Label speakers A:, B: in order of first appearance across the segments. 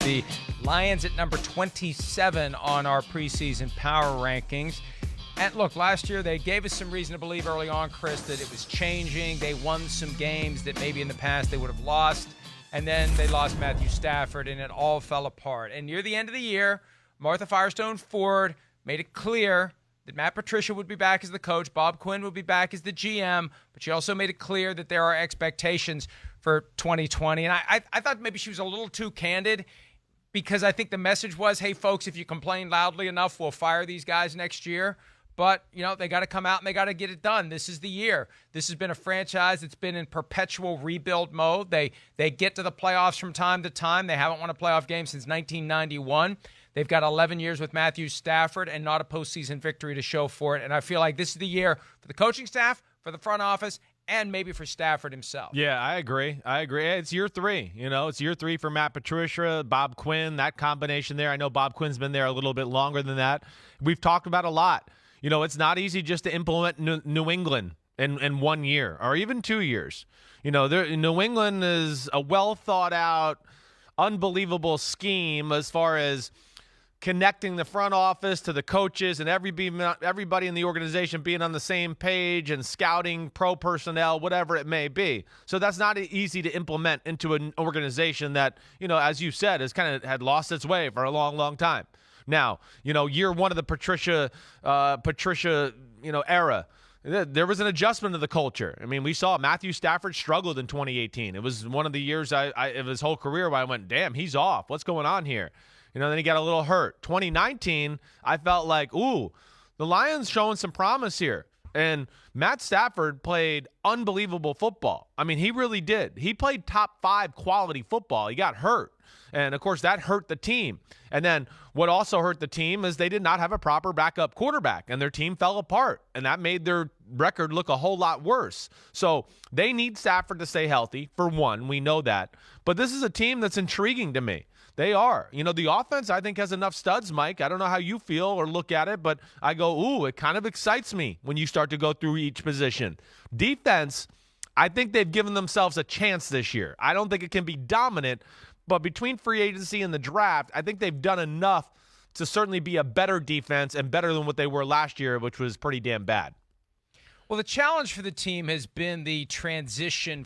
A: The Lions at number 27 on our preseason power rankings. And look, last year they gave us some reason to believe early on, Chris, that it was changing. They won some games that maybe in the past they would have lost. And then they lost Matthew Stafford, and it all fell apart. And near the end of the year, Martha Firestone Ford made it clear that Matt Patricia would be back as the coach, Bob Quinn would be back as the GM, but she also made it clear that there are expectations for 2020. And I thought maybe she was a little too candid, because I think the message was, hey, folks, if you complain loudly enough, we'll fire these guys next year. But, you know, they got to come out and they got to get it done. This is the year. This has been a franchise that's been in perpetual rebuild mode. They get to the playoffs from time to time. They haven't won a playoff game since 1991. They've got 11 years with Matthew Stafford and not a postseason victory to show for it. And I feel like this is the year for the coaching staff, for the front office, and maybe for Stafford himself.
B: Yeah, I agree. It's year 3. You know, it's year 3 for Matt Patricia, Bob Quinn, that combination there. I know Bob Quinn's been there a little bit longer than that. We've talked about a lot. You know, it's not easy just to implement New England in 1 year or even 2 years. You know, New England is a well-thought-out, unbelievable scheme as far as connecting the front office to the coaches and everybody in the organization being on the same page and scouting pro personnel, whatever it may be. So that's not easy to implement into an organization that, you know, as you said, has kind of had lost its way for a long, long time. Now, you know, year 1 of the Patricia, you know, era, there was an adjustment of the culture. I mean, we saw Matthew Stafford struggled in 2018. It was one of the years of his whole career where I went, damn, he's off. What's going on here? You know, then he got a little hurt. 2019, I felt like, ooh, the Lions showing some promise here. And Matt Stafford played unbelievable football. I mean, he really did. He played top 5 quality football. He got hurt. And, of course, that hurt the team. And then what also hurt the team is they did not have a proper backup quarterback, and their team fell apart. And that made their record look a whole lot worse. So they need Stafford to stay healthy, for one. We know that. But this is a team that's intriguing to me. They are. You know, the offense, I think, has enough studs, Mike. I don't know how you feel or look at it, but I go, ooh, it kind of excites me when you start to go through each position. Defense, I think they've given themselves a chance this year. I don't think it can be dominant, but between free agency and the draft, I think they've done enough to certainly be a better defense and better than what they were last year, which was pretty damn bad.
A: Well, the challenge for the team has been the transition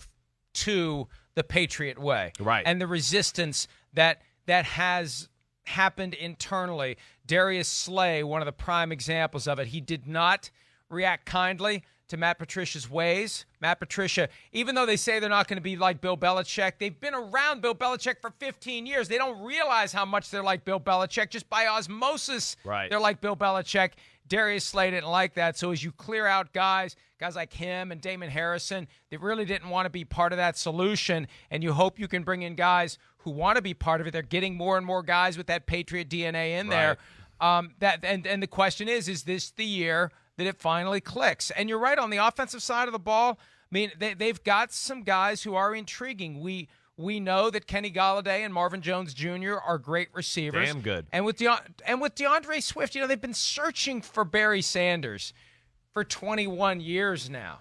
A: to the Patriot way.
B: Right.
A: And the resistance that has happened internally. Darius Slay, one of the prime examples of it. He did not react kindly to Matt Patricia's ways. Matt Patricia, even though they say they're not going to be like Bill Belichick, they've been around Bill Belichick for 15 years. They don't realize how much they're like Bill Belichick. Just by osmosis,
B: right.
A: They're like Bill Belichick. Darius Slay didn't like that. So as you clear out guys like him and Damon Harrison, they really didn't want to be part of that solution, and you hope you can bring in guys who want to be part of it. They're getting more and more guys with that Patriot DNA in there. And the question is this the year that it finally clicks? And you're right, on the offensive side of the ball, I mean, they've got some guys who are intriguing. We know that Kenny Golladay and Marvin Jones Jr. are great receivers.
B: Damn good.
A: And with DeAndre Swift, you know, they've been searching for Barry Sanders for 21 years now.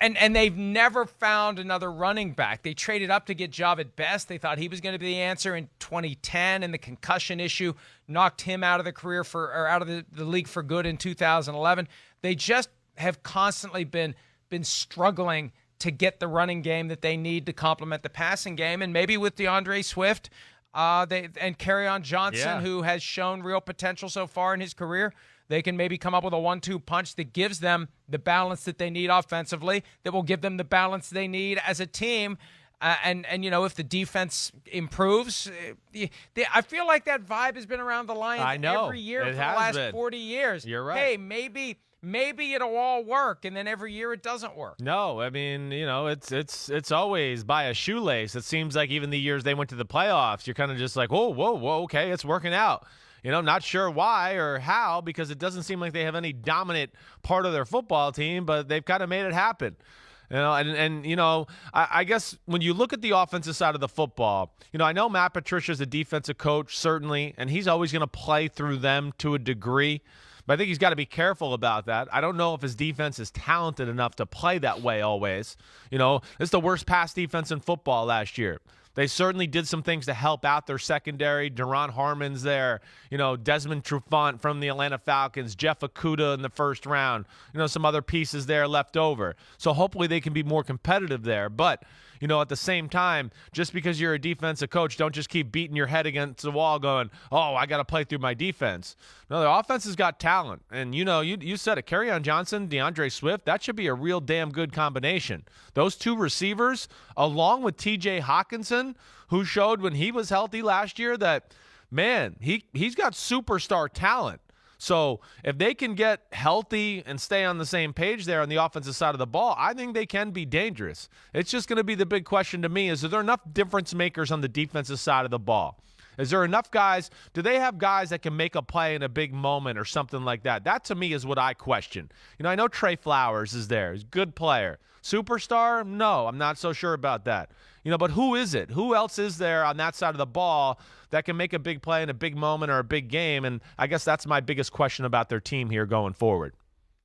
A: And they've never found another running back. They traded up to get Javid Best. They thought he was going to be the answer in 2010, and the concussion issue knocked him out of the career out of the league for good in 2011. They just have constantly been struggling to get the running game that they need to complement the passing game. And maybe with DeAndre Swift and Kerryon Johnson, who has shown real potential so far in his career, they can maybe come up with a 1-2 punch that gives them the balance that they need offensively, that will give them the balance they need as a team. And you know, if the defense improves, I feel like that vibe has been around the Lions every year for the last 40 years.
B: You're right.
A: Hey, maybe it'll all work, and then every year it doesn't work.
B: No, I mean, you know, it's always by a shoelace. It seems like even the years they went to the playoffs, you're kind of just like, whoa, okay, it's working out. You know, not sure why or how, because it doesn't seem like they have any dominant part of their football team, but they've kind of made it happen. You know, and you know, I guess when you look at the offensive side of the football, you know, I know Matt Patricia's a defensive coach, certainly, and he's always going to play through them to a degree. But I think he's got to be careful about that. I don't know if his defense is talented enough to play that way always. You know, it's the worst pass defense in football last year. They certainly did some things to help out their secondary. Deron Harmon's there. Desmond Trufant from the Atlanta Falcons. Jeff Okudah in the first round. Some other pieces there left over. So hopefully they can be more competitive there. But, at the same time, just because you're a defensive coach, don't just keep beating your head against the wall going, oh, I got to play through my defense. No, the offense has got talent. And, you said it. Kerryon Johnson, DeAndre Swift, that should be a real damn good combination. Those two receivers, along with TJ Hawkinson, who showed when he was healthy last year that, man, he's got superstar talent. So if they can get healthy and stay on the same page there on the offensive side of the ball, I think they can be dangerous. It's just going to be the big question to me is there enough difference makers on the defensive side of the ball? Is there enough guys? Do they have guys that can make a play in a big moment or something like that? That, to me, is what I question. I know Trey Flowers is there. He's a good player. Superstar? No, I'm not so sure about that. But who is it? Who else is there on that side of the ball that can make a big play in a big moment or a big game? And I guess that's my biggest question about their team here going forward.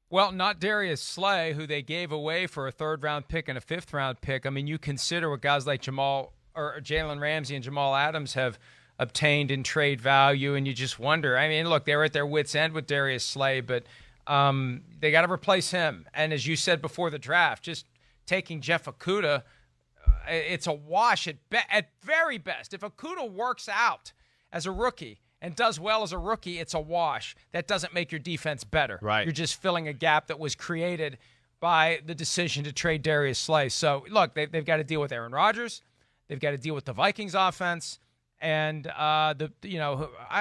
A: Well, not Darius Slay, who they gave away for a third-round pick and a fifth-round pick. I mean, you consider what guys like Jalen Ramsey and Jamal Adams have obtained in trade value, and you just wonder. I mean, look, they were at their wits' end with Darius Slay, but they got to replace him. And as you said before the draft, just taking Jeff Okudah, it's a wash at very best. If Okudah works out as a rookie and does well as a rookie, it's a wash. That doesn't make your defense better.
B: Right.
A: You're just filling a gap that was created by the decision to trade Darius Slay. So, look, they've got to deal with Aaron Rodgers. They've got to deal with the Vikings offense. And,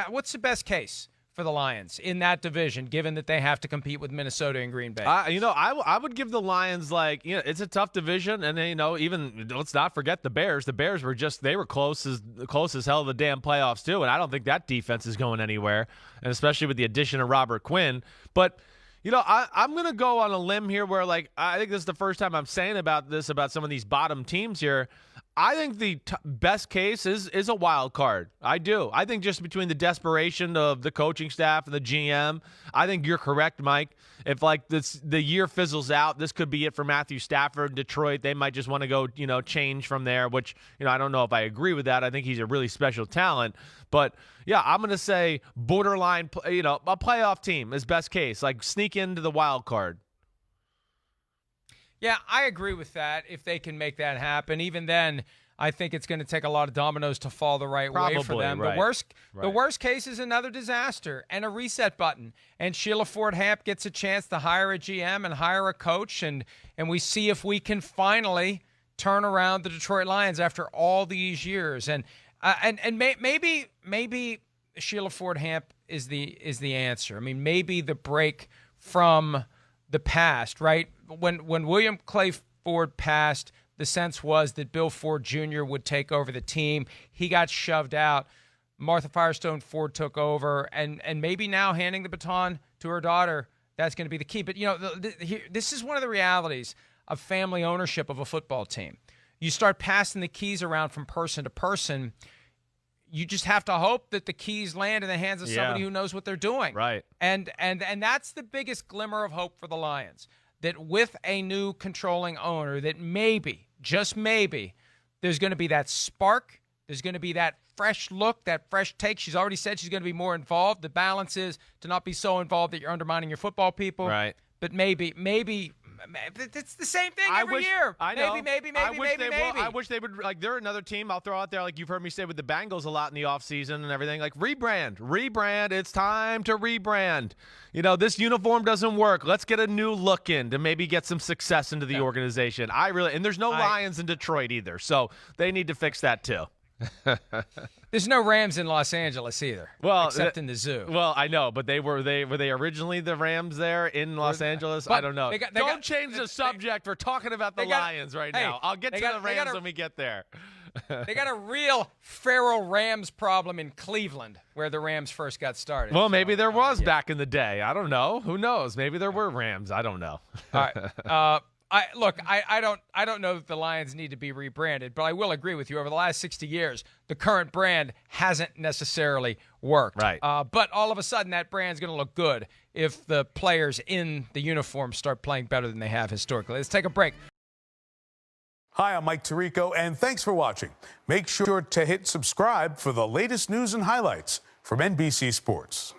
A: what's the best case for the Lions in that division, given that they have to compete with Minnesota and Green Bay?
B: I would give the Lions, it's a tough division. And, even let's not forget the Bears. The Bears they were close as hell to the damn playoffs, too. And I don't think that defense is going anywhere, and especially with the addition of Robert Quinn. But, I'm going to go on a limb here where, I think this is the first time I'm saying about some of these bottom teams here. I think the best case is a wild card. I do. I think just between the desperation of the coaching staff and the GM, I think you're correct, Mike. If the year fizzles out, this could be it for Matthew Stafford in Detroit. They might just want to go, change from there, which, I don't know if I agree with that. I think he's a really special talent. But, yeah, I'm going to say borderline, a playoff team is best case. Sneak into the wild card.
A: Yeah, I agree with that if they can make that happen. Even then, I think it's going to take a lot of dominoes to fall the right way for them.
B: Right.
A: The worst case is another disaster and a reset button. And Sheila Ford Hamp gets a chance to hire a GM and hire a coach, and we see if we can finally turn around the Detroit Lions after all these years. And maybe Sheila Ford Hamp is the answer. I mean, maybe the break from the past, right? When William Clay Ford passed, the sense was that Bill Ford Jr. would take over the team. He got shoved out. Martha Firestone Ford took over, and maybe now handing the baton to her daughter, that's going to be the key. But, this is one of the realities of family ownership of a football team. You start passing the keys around from person to person. You just have to hope that the keys land in the hands of somebody who knows what they're doing.
B: Right.
A: And that's the biggest glimmer of hope for the Lions, that with a new controlling owner, that maybe, just maybe, there's going to be that spark. There's going to be that fresh look, that fresh take. She's already said she's going to be more involved. The balance is to not be so involved that you're undermining your football people.
B: Right.
A: But maybe it's the same thing every year.
B: I know.
A: Maybe.
B: I wish they would, they're another team I'll throw out there, you've heard me say with the Bengals a lot in the offseason and everything, rebrand. It's time to rebrand. This uniform doesn't work. Let's get a new look in to maybe get some success into the organization. And there's no Lions in Detroit either, so they need to fix that too.
A: There's no Rams in Los Angeles either, except in the zoo.
B: Well, I know, but were they originally the Rams there in Los Angeles? I don't know. Don't change the subject. We're talking about the Lions right now. I'll get to the Rams when we get there.
A: They got a real feral Rams problem in Cleveland, where the Rams first got started.
B: Well, maybe there was back in the day. I don't know. Who knows? Maybe there were Rams. I don't know.
A: All right. I don't know that the Lions need to be rebranded, but I will agree with you. Over the last 60 years, the current brand hasn't necessarily worked.
B: Right.
A: But all of a sudden, that brand's going to look good if the players in the uniform start playing better than they have historically. Let's take a break.
C: Hi, I'm Mike Tirico, and thanks for watching. Make sure to hit subscribe for the latest news and highlights from NBC Sports.